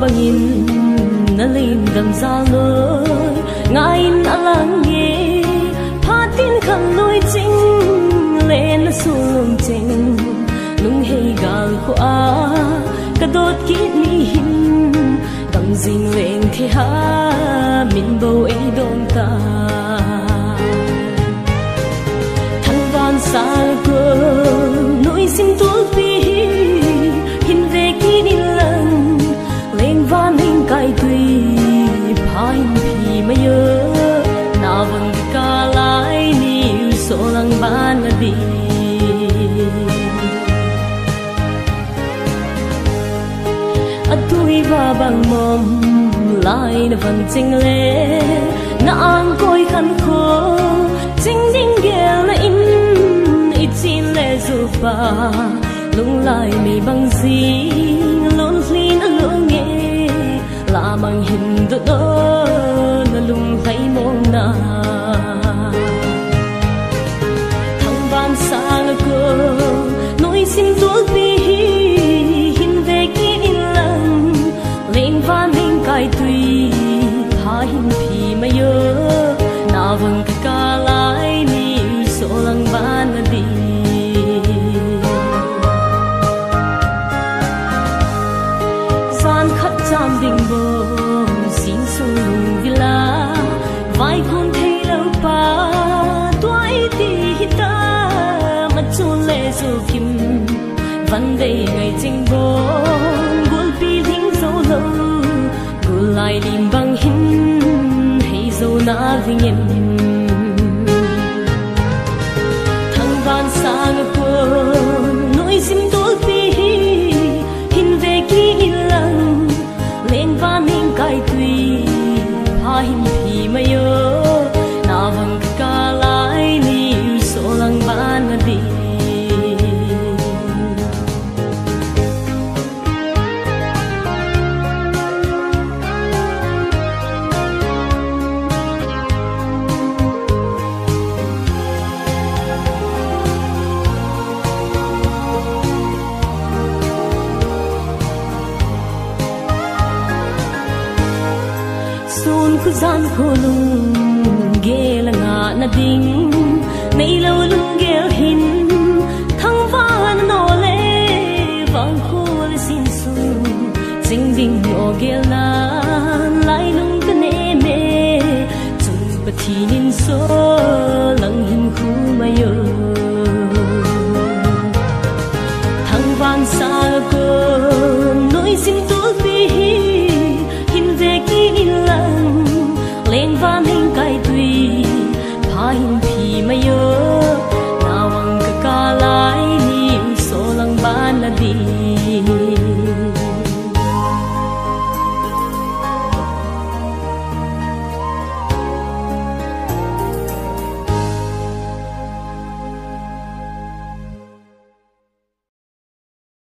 bangin na lim dam zal loi ngain alang ye phatin kham loi ching len sum ching lung hei gal ko a kadot ki ni hin dam jing leng thi ha min bo ei dom ta than van sa ko noi sim tul pi hin ve ki ni lang leng van ning kai tui phai phi ma yo na vang ka lai ni so lang ban na di atui va bang mom lai na van ching le na ang koi khan kho ching ding gel na in it chin le zu pa lung lai mi bang si lon hlin a lo nge la mang hin do do na lung hai mong na thang ban sang ko noi sim tul pi hin ve ki in lang leng van ning kai tui ha hin phi ma yo na vang ka lai ni so lang ban na di sam ding bom sin sung lung vila vai kun thei lo pa toai ti hita ma chun le su kim van dei ngai ching bom gul pi ding zo lo gul lai lim bang hin hei zo na vingem thang van sang ko noi sim tul pi hin ve ki lang lên van ning kai tui pha hin phi ma yo na vang ka lai ni so lang ban na di sun khu gian khô lung ghê là ngã na ding nay lâu lung ghê hin thăng van nô lê vang khô lê xin sung ding ding nhỏ ghê la lai lung cái nê mê chung bát thi nín số lăng hin khu ma yo thăng van xa cô nói xin tốt đi hin về ki in lang lên van